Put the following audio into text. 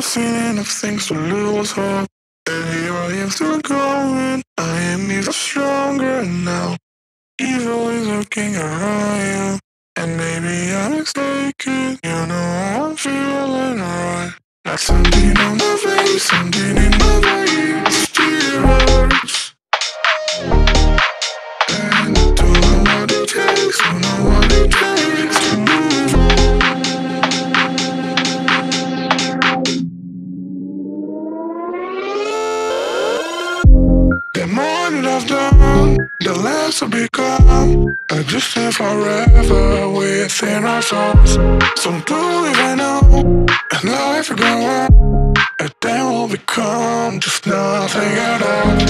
seen enough things to lose hope. And here I am still going. I am even stronger now. Evil is looking around you. And maybe I'm mistaken. You know I'm feeling right. Like something on my face, something in my veins. Still hurts. And I don't know what it takes, don't know what it takes to move on. The more that I've done, the less I've become. I just live forever within our souls. Some believe I know, and life will go on. And then we'll become just nothing at all.